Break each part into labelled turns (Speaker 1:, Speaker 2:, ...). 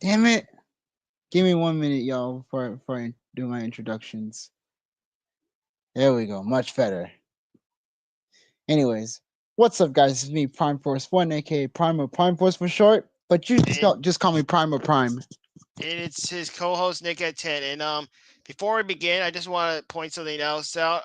Speaker 1: Damn it! Give me 1 minute, y'all, before I do my introductions. There we go. Much better. Anyways, what's up, guys? It's me, Prime Force One, aka Prime or Prime Force for short. But you
Speaker 2: And,
Speaker 1: just call me Prime or Prime.
Speaker 2: and it's his co-host NickCat10. And before we begin, I just want to point something else out.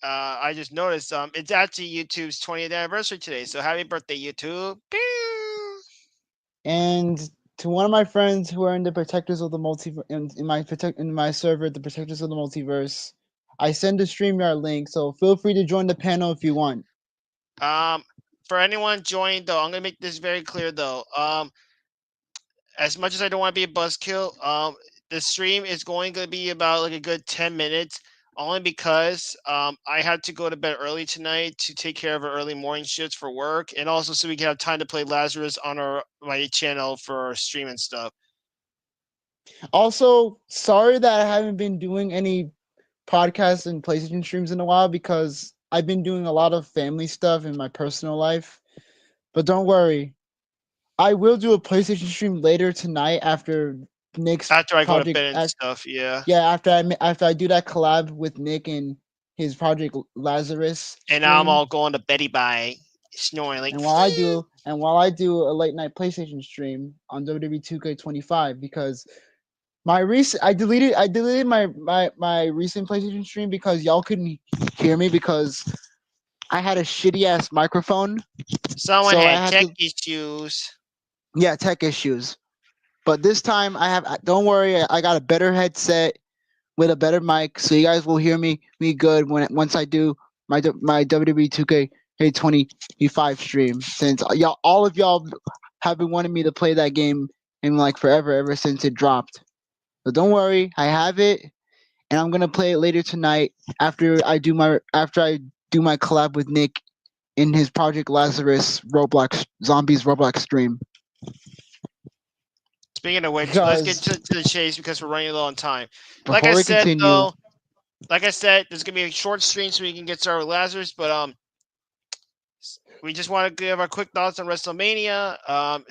Speaker 2: I just noticed it's actually YouTube's 20th anniversary today. So happy birthday, YouTube! Pew!
Speaker 1: And to one of my friends who are in the Protectors of the Multiverse, in my server, the Protectors of the Multiverse, I send a StreamYard link. So feel free to join the panel if you want.
Speaker 2: Um, for anyone joining though, I'm gonna make this very clear though. As much as I don't want to be a buzzkill, the stream is going to be about like a good 10 minutes, only because I had to go to bed early tonight to take care of our early morning shifts for work, and also so we can have time to play Lazarus on my channel for our stream and stuff.
Speaker 1: Also, sorry that I haven't been doing any podcasts and PlayStation streams in a while because I've been doing a lot of family stuff in my personal life. But don't worry, I will do a PlayStation stream later tonight after Nick's
Speaker 2: After I go to
Speaker 1: project.
Speaker 2: bed and stuff, yeah.
Speaker 1: Yeah, after I do that collab with Nick and his project Lazarus
Speaker 2: And now I'm
Speaker 1: stream,
Speaker 2: all going to Betty by snoring like.
Speaker 1: and while I do a late night PlayStation stream on WWE 2K25 because I deleted my recent PlayStation stream because y'all couldn't hear me because I had a shitty ass microphone,
Speaker 2: Someone
Speaker 1: so I
Speaker 2: had
Speaker 1: had
Speaker 2: tech
Speaker 1: to
Speaker 2: issues.
Speaker 1: tech issues. But this time I have don't worry, I got a better headset with a better mic, so you guys will hear me good once I do my WWE 2K25 stream. Since y'all all of y'all have been wanting me to play that game in like forever ever since it dropped. So don't worry, I have it, and I'm gonna play it later tonight after I do my collab with Nick in his Project Lazarus Roblox Zombies Roblox stream.
Speaker 2: Speaking of which, let's get
Speaker 1: Because
Speaker 2: to the chase because we're running low on time. Like
Speaker 1: before
Speaker 2: I
Speaker 1: we
Speaker 2: said
Speaker 1: continue,
Speaker 2: though, there's gonna be a short stream so we can get started with Lazarus. But we just want to give our quick thoughts on WrestleMania.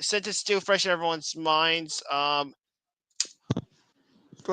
Speaker 2: Since it's still fresh in everyone's minds, we're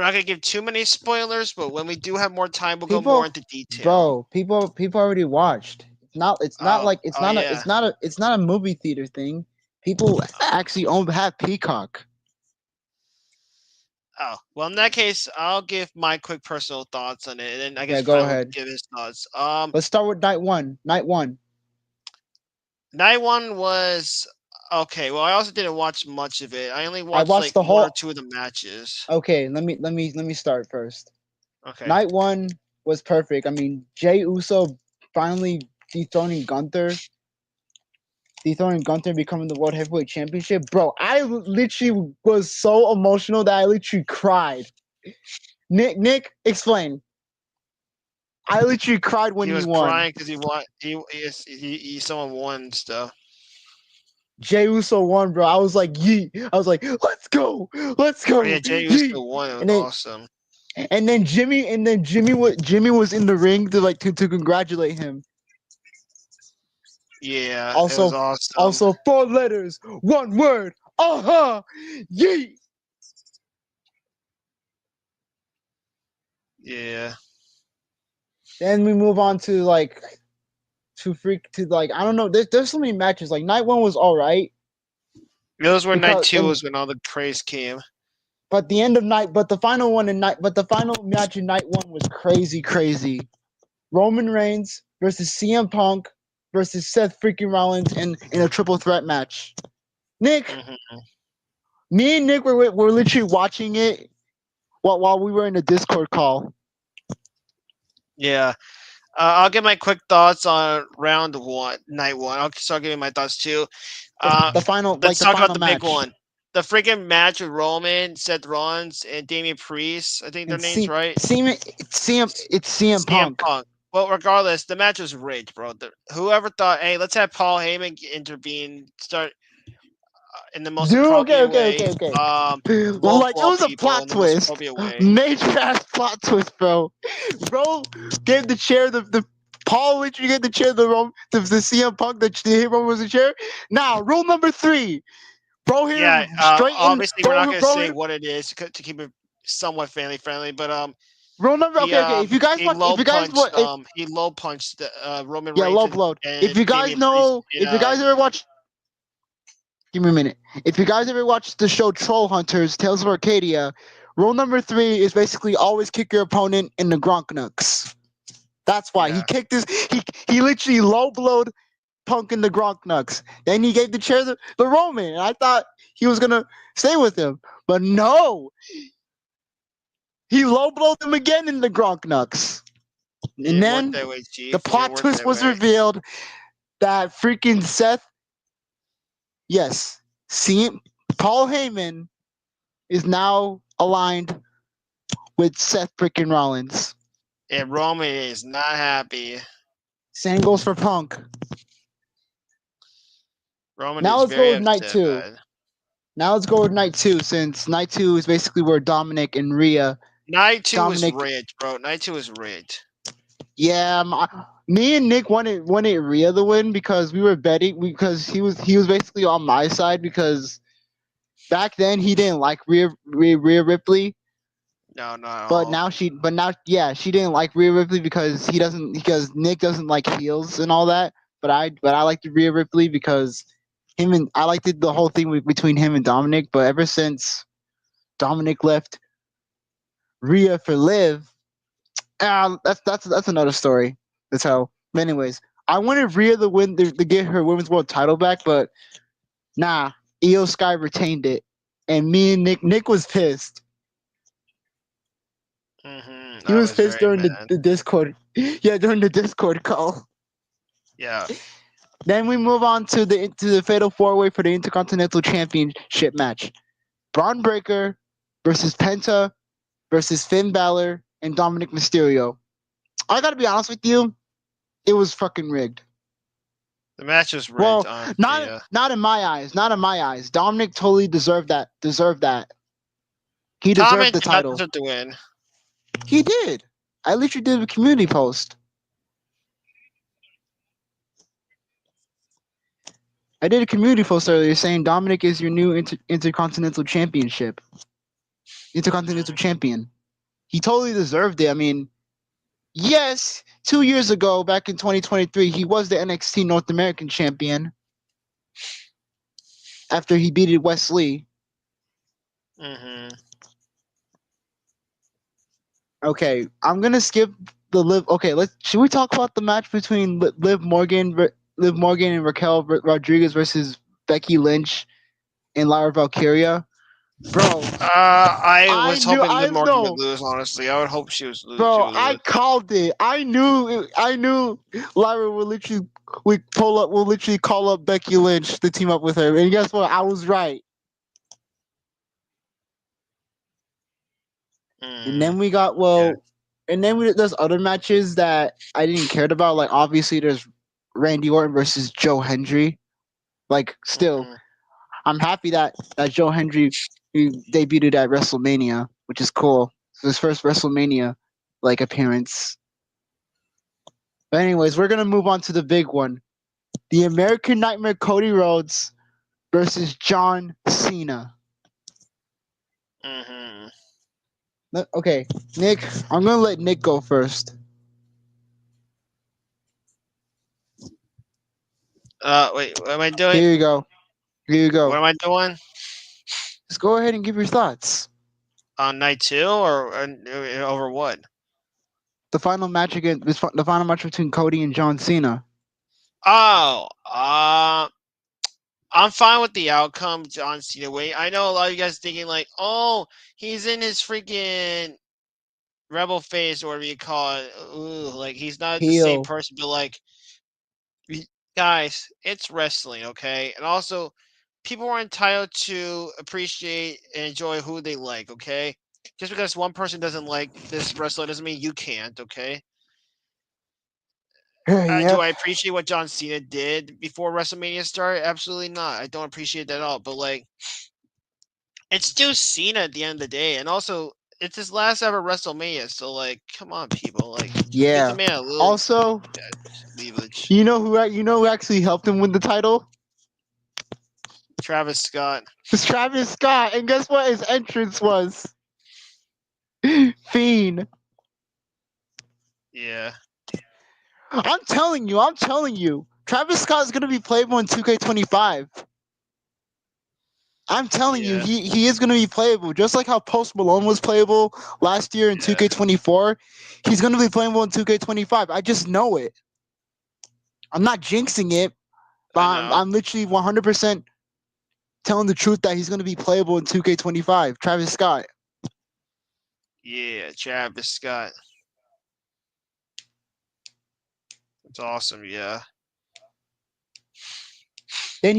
Speaker 2: not gonna give too many spoilers. But when we do have more time, we'll go more
Speaker 1: people,
Speaker 2: into detail.
Speaker 1: bro, people already watched. It's not
Speaker 2: Oh,
Speaker 1: like
Speaker 2: oh yeah.
Speaker 1: it's not a movie theater thing. People actually have Peacock.
Speaker 2: Oh, well, in that case, I'll give my quick personal thoughts on it, and then I
Speaker 1: Yeah,
Speaker 2: guess
Speaker 1: go
Speaker 2: Prime will
Speaker 1: ahead.
Speaker 2: give his thoughts.
Speaker 1: Let's start with night one. Night one.
Speaker 2: Night one was okay. Well, I also didn't watch much of it. I only
Speaker 1: I
Speaker 2: watched
Speaker 1: watched
Speaker 2: like
Speaker 1: the
Speaker 2: one or
Speaker 1: whole.
Speaker 2: two of the matches.
Speaker 1: Okay, let me start first.
Speaker 2: Okay.
Speaker 1: Night one was perfect. I mean, Jay Uso finally dethroning Gunther, dethroning Gunther, becoming the World Heavyweight Championship. Bro, I literally was so emotional that I literally cried. Nick, explain. I literally cried when
Speaker 2: He
Speaker 1: he
Speaker 2: was
Speaker 1: won.
Speaker 2: crying because he someone won and stuff.
Speaker 1: Jay Uso won, bro. I was like, yeet. I was like, let's
Speaker 2: Oh yeah,
Speaker 1: go,
Speaker 2: Jay Uso
Speaker 1: yeet.
Speaker 2: won. It was
Speaker 1: And then
Speaker 2: awesome.
Speaker 1: Jimmy was in the ring to congratulate him.
Speaker 2: Yeah, it was
Speaker 1: Also,
Speaker 2: awesome.
Speaker 1: also 4 letters, 1 word. Yeet.
Speaker 2: Yeah,
Speaker 1: Then we move on to like I don't know. There's so many matches. Like night one was all right
Speaker 2: those were night
Speaker 1: because
Speaker 2: two.
Speaker 1: and
Speaker 2: Was when all the praise came.
Speaker 1: but the end of night, but the final one in night, but the final match in night one was crazy, crazy. Roman Reigns versus CM Punk versus Seth freaking Rollins in a triple threat match. Nick,
Speaker 2: Hmm.
Speaker 1: me and Nick were literally watching it while we were in a Discord call.
Speaker 2: Yeah, I'll give my quick thoughts on round one, night one. I'll start giving my thoughts too. Uh, let's
Speaker 1: The
Speaker 2: talk about
Speaker 1: final
Speaker 2: the big
Speaker 1: match.
Speaker 2: one. The freaking match with Roman, Seth Rollins, and Damian Priest. I think their
Speaker 1: And
Speaker 2: names right.
Speaker 1: It's CM
Speaker 2: CM
Speaker 1: Punk.
Speaker 2: Punk. Well, regardless, the match was rigged, bro. Whoever thought, hey, let's have Paul Heyman intervene, start in the most
Speaker 1: Dude,
Speaker 2: appropriate way.
Speaker 1: okay.
Speaker 2: Wall
Speaker 1: Like
Speaker 2: to
Speaker 1: it
Speaker 2: wall
Speaker 1: was a
Speaker 2: people
Speaker 1: plot
Speaker 2: in the most
Speaker 1: twist.
Speaker 2: appropriate way.
Speaker 1: Major ass plot twist, bro. Bro gave the chair the Paul literally gave the chair the CM Punk the hit Roman was the chair. Now, rule number 3. Bro hit
Speaker 2: Yeah,
Speaker 1: him straight in.
Speaker 2: obviously we're not gonna
Speaker 1: Bro
Speaker 2: say
Speaker 1: hit him.
Speaker 2: what it is to keep it somewhat family friendly, but
Speaker 1: Roll number.
Speaker 2: he
Speaker 1: Okay. If you guys
Speaker 2: he
Speaker 1: want,
Speaker 2: low punched Roman
Speaker 1: yeah, low
Speaker 2: Reigns
Speaker 1: blowed.
Speaker 2: and
Speaker 1: If you
Speaker 2: Damian
Speaker 1: guys
Speaker 2: Priest
Speaker 1: know,
Speaker 2: in
Speaker 1: if you guys ever watch, give me a minute. If you guys ever watched the show Troll Hunters, Tales of Arcadia, rule number 3 is basically always kick your opponent in the Gronk Knucks. That's why he
Speaker 2: yeah.
Speaker 1: kicked his. He literally low blowed Punk in the Gronk Knucks. Then he gave the chair the Roman. And I thought he was gonna stay with him, but no, he low blowed him again in the Gronk Knucks.
Speaker 2: It
Speaker 1: And
Speaker 2: didn't work
Speaker 1: then
Speaker 2: that way,
Speaker 1: the
Speaker 2: Chief. It didn't
Speaker 1: plot
Speaker 2: work
Speaker 1: twist
Speaker 2: that
Speaker 1: was
Speaker 2: way.
Speaker 1: revealed that freaking Seth, yes, see, Paul Heyman is now aligned with Seth freaking Rollins.
Speaker 2: And Roman is not happy.
Speaker 1: Same goes for Punk.
Speaker 2: Roman
Speaker 1: Now
Speaker 2: is
Speaker 1: let's go
Speaker 2: very
Speaker 1: with night
Speaker 2: upset
Speaker 1: 2.
Speaker 2: about it.
Speaker 1: Now let's go with night 2, since night 2 is basically where Dominic and Rhea.
Speaker 2: Night 2 was
Speaker 1: Dominic,
Speaker 2: rigged, bro. Night 2 was rigged.
Speaker 1: yeah, me and Nick wanted Rhea to win because we were betting, because he was basically on my side, because back then he didn't like Rhea Ripley.
Speaker 2: No, not at
Speaker 1: But
Speaker 2: all.
Speaker 1: now yeah, she didn't like Rhea Ripley because Nick doesn't like heels and all that. But I liked Rhea Ripley because I liked the whole thing between him and Dominic. But ever since Dominic left Rhea for Liv, that's another story. That's how. Anyways, I wanted Rhea to win to get her women's world title back, but nah, Io Sky retained it, and me and Nick was pissed. He
Speaker 2: I
Speaker 1: was
Speaker 2: was
Speaker 1: pissed
Speaker 2: very
Speaker 1: during
Speaker 2: mad.
Speaker 1: the Discord. Yeah, during the Discord call.
Speaker 2: Yeah.
Speaker 1: Then we move on to the Fatal 4-Way for the Intercontinental Championship match. Braun Breaker versus Penta versus Finn Balor and Dominic Mysterio. I gotta be honest with you, it was fucking rigged.
Speaker 2: The match was rigged,
Speaker 1: Well,
Speaker 2: honestly, yeah.
Speaker 1: not in my eyes. Not in my eyes. Dominic totally deserved that. He
Speaker 2: Tom
Speaker 1: deserved
Speaker 2: and
Speaker 1: the
Speaker 2: did not
Speaker 1: title.
Speaker 2: deserve to win.
Speaker 1: He did. I literally did a community post. I did a community post earlier saying Dominic is your new Intercontinental Champion. He totally deserved it. I mean, yes, 2 years ago, back in 2023, he was the NXT North American Champion after he beat Wesley.
Speaker 2: Mm-hmm.
Speaker 1: Okay, I'm gonna skip the Liv. Okay, should we talk about the match between Liv Morgan and Raquel Rodriguez versus Becky Lynch and Lyra Valkyria? Bro,
Speaker 2: I
Speaker 1: I
Speaker 2: was
Speaker 1: knew
Speaker 2: hoping Liv
Speaker 1: I
Speaker 2: Morgan would
Speaker 1: know.
Speaker 2: lose, honestly. I would hope she
Speaker 1: Bro,
Speaker 2: would
Speaker 1: I
Speaker 2: lose.
Speaker 1: called it. I knew Lyra will literally will literally call up Becky Lynch to team up with her. And guess what? I was right. And
Speaker 2: Mm,
Speaker 1: then we got
Speaker 2: yeah.
Speaker 1: there's other matches that I didn't care about. Like obviously there's Randy Orton versus Joe Hendry. Like still,
Speaker 2: Mm-hmm.
Speaker 1: I'm happy that Joe Hendry debuted at WrestleMania, which is cool. It's his first WrestleMania like appearance. But anyways, we're gonna move on to the big one. The American Nightmare Cody Rhodes versus John Cena.
Speaker 2: Mm-hmm.
Speaker 1: Okay, Nick, I'm gonna let Nick go first.
Speaker 2: Wait, what am I doing?
Speaker 1: Here you go. Here you
Speaker 2: What
Speaker 1: go.
Speaker 2: am I doing?
Speaker 1: Just go ahead and give your thoughts.
Speaker 2: On night 2 or over what?
Speaker 1: The final match the final match between Cody and John Cena.
Speaker 2: Oh, I'm fine with the outcome, John Cena. Wait, I know a lot of you guys thinking like, oh, he's in his freaking rebel face or whatever you call it. Ooh, like he's not the same
Speaker 1: Heel.
Speaker 2: person, but like, guys, it's wrestling, okay? And also, people are entitled to appreciate and enjoy who they like, okay? Just because one person doesn't like this wrestler doesn't mean you can't, okay? Do
Speaker 1: Yep.
Speaker 2: I appreciate what John Cena did before WrestleMania started? Absolutely not. I don't appreciate that at all. But like, it's still Cena at the end of the day, and also it's his last ever WrestleMania. So like, come on, people, like, give the
Speaker 1: Yeah.
Speaker 2: man a little
Speaker 1: Also,
Speaker 2: leverage.
Speaker 1: you know who actually helped him win the title?
Speaker 2: Travis Scott.
Speaker 1: It's Travis Scott, and guess what his entrance was? Fiend.
Speaker 2: Yeah.
Speaker 1: I'm telling you. Travis Scott is gonna be playable in 2K25. I'm telling you,
Speaker 2: Yeah.
Speaker 1: he is gonna be playable. Just like how Post Malone was playable last year in
Speaker 2: Yeah.
Speaker 1: 2K24, he's gonna be playable in 2K25. I just know it. I'm not jinxing it, but
Speaker 2: I
Speaker 1: I'm,
Speaker 2: know.
Speaker 1: I'm literally 100% telling the truth that he's gonna be playable in 2K25. Travis Scott.
Speaker 2: Yeah, Travis Scott. That's awesome. Yeah.
Speaker 1: Then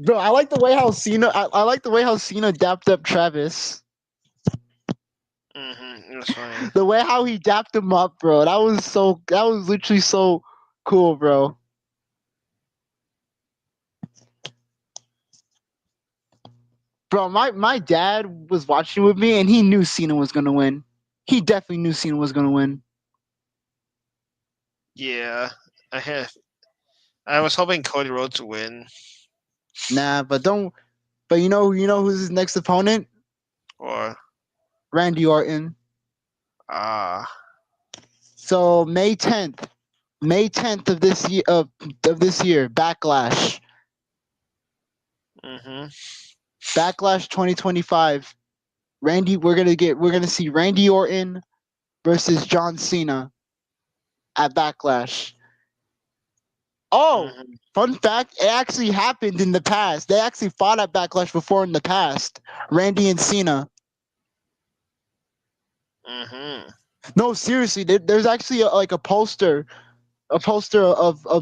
Speaker 1: bro, I like the way how I like the way how Cena dapped up Travis.
Speaker 2: It was funny.
Speaker 1: The way how he dapped him up, bro. That was literally so cool, bro. Bro, my dad was watching with me and he knew Cena was gonna win. He definitely knew Cena was gonna win.
Speaker 2: Yeah. I had. I was hoping Cody Rhodes to win.
Speaker 1: Nah, but you know who's his next opponent?
Speaker 2: Or
Speaker 1: Randy Orton.
Speaker 2: ah.
Speaker 1: So May 10th of this year, Backlash.
Speaker 2: Mhm.
Speaker 1: Backlash 2025. We're gonna see Randy Orton versus John Cena at Backlash. Oh,
Speaker 2: Mhm.
Speaker 1: fun fact, it actually happened in the past. They actually fought at Backlash before in the past. Randy and Cena.
Speaker 2: Mhm.
Speaker 1: No, seriously, there's actually a poster of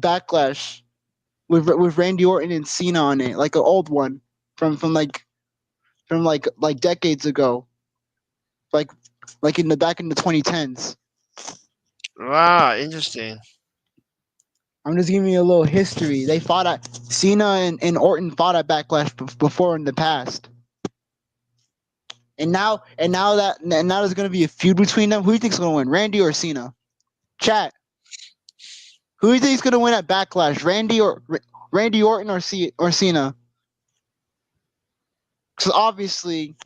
Speaker 1: Backlash with Randy Orton and Cena on it, like an old one from decades ago, like in the back in the 2010s.
Speaker 2: Wow. Interesting.
Speaker 1: I'm just giving you a little history. They fought at Cena and Orton fought at Backlash before in the past. And now there's gonna be a feud between them. Who do you think's gonna win, Randy or Cena? Chat. Who do you think's gonna win at Backlash, Randy Orton or Cena? Because obviously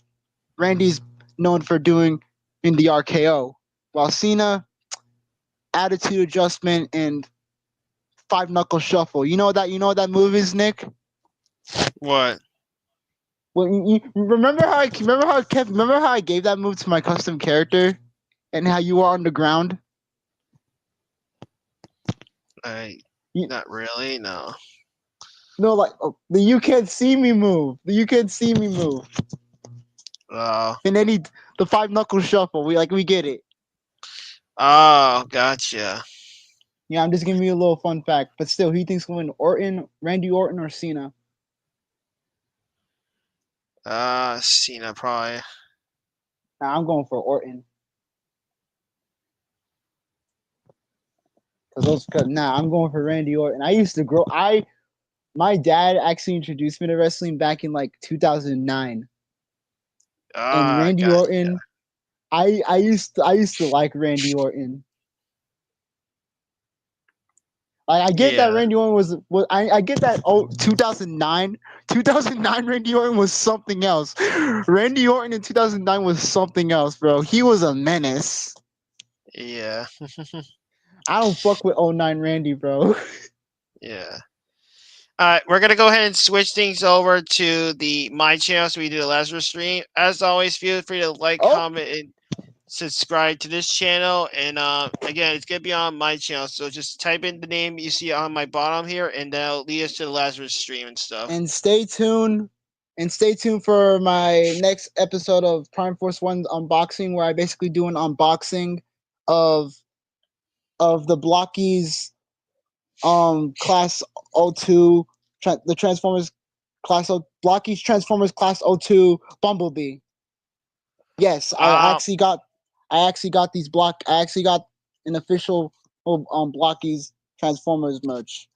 Speaker 1: Randy's known for doing in the RKO, while Cena attitude adjustment and five knuckle shuffle. You know what that move is, Nick?
Speaker 2: What?
Speaker 1: Well, remember how I gave that move to my custom character, and how you were on the ground.
Speaker 2: I.
Speaker 1: You,
Speaker 2: Not really. No.
Speaker 1: no, like the you can't see me move. The you can't see me move.
Speaker 2: Oh.
Speaker 1: And then the five knuckle shuffle. We get it.
Speaker 2: Oh. Gotcha.
Speaker 1: Yeah, I'm just giving you a little fun fact. But still, who thinks will win, Randy Orton or Cena?
Speaker 2: Cena probably.
Speaker 1: Nah, I'm going for Orton. I'm going for Randy Orton. I used to grow. My dad actually introduced me to wrestling back in like 2009, and
Speaker 2: Ah.
Speaker 1: Randy
Speaker 2: Gotcha.
Speaker 1: Orton. I used to like Randy Orton. I get
Speaker 2: Yeah.
Speaker 1: that Randy Orton was I get that 2009 Randy Orton was something else. Randy Orton in 2009 was something else, bro. He was a menace.
Speaker 2: Yeah.
Speaker 1: I don't fuck with '09 Randy, bro.
Speaker 2: Yeah. All right, we're gonna go ahead and switch things over to the my channel so we do the Lazarus stream. As always, feel free to like,
Speaker 1: Oh,
Speaker 2: comment, and subscribe to this channel. And again, it's gonna be on my channel, so just type in the name you see on my bottom here, and that'll lead us to the Lazarus stream and stuff.
Speaker 1: and stay tuned. And stay tuned for my next episode of Prime Force One unboxing, where I basically do an unboxing of the Blockies class O2 the Transformers Blockies Transformers class O2 Bumblebee. Yes,
Speaker 2: Um,
Speaker 1: I actually got I actually got an official Blockies Transformers merch.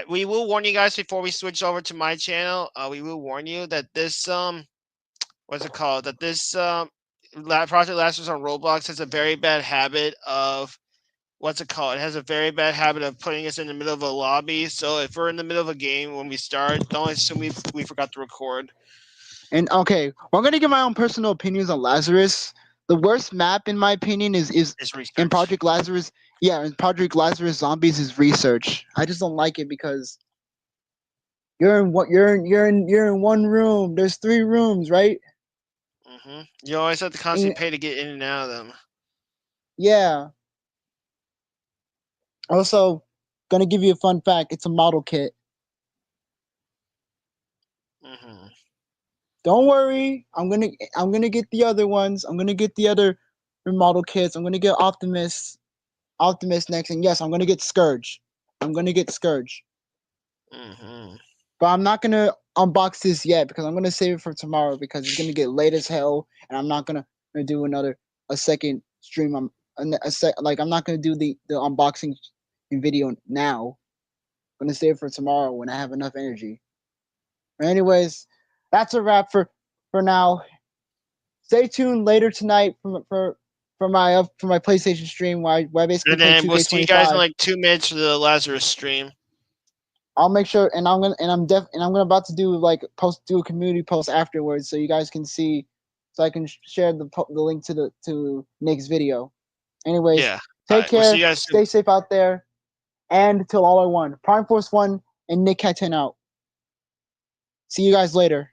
Speaker 2: we will warn you guys before we switch over to my channel. We will warn you that this what's it called? That this Project Lazarus on Roblox has a very bad habit of what's it called? It has a very bad habit of putting us in the middle of a lobby. So if we're in the middle of a game when we start, don't assume we forgot to record.
Speaker 1: And okay, well, I'm gonna give my own personal opinions on Lazarus. The worst map, in my opinion, is
Speaker 2: It's
Speaker 1: in
Speaker 2: research.
Speaker 1: Project Lazarus. Yeah, in Project Lazarus Zombies is research. I just don't like it because you're in one room. There's 3 rooms, right?
Speaker 2: You always have to
Speaker 1: And
Speaker 2: constantly pay to get in and out of them.
Speaker 1: yeah. Also, gonna give you a fun fact. It's a model kit.
Speaker 2: hmm
Speaker 1: Don't worry. I'm gonna get the other ones. I'm gonna get the other model kits. I'm gonna get Optimus next, and yes, I'm gonna get Scourge. I'm gonna get Scourge.
Speaker 2: hmm
Speaker 1: But I'm not gonna unbox this yet because I'm gonna save it for tomorrow because it's gonna get late as hell, and I'm not gonna do a second stream. I'm not gonna do the unboxing video now. I'm gonna save it for tomorrow when I have enough energy. But anyways, that's a wrap for now. Stay tuned later tonight for my PlayStation stream where I basically
Speaker 2: And
Speaker 1: play
Speaker 2: then we'll see you guys in
Speaker 1: 2K25.
Speaker 2: like 2 minutes for the Lazarus stream.
Speaker 1: I'll make sure, and I'm gonna about to do like do a community post afterwards, so you guys can see, so I can share the link to Nick's video. Anyways,
Speaker 2: Yeah. All
Speaker 1: take
Speaker 2: right. We'll see
Speaker 1: care,
Speaker 2: you guys soon.
Speaker 1: stay safe out there, and till all are one. Prime Force One and NickCat10 out. See you guys later.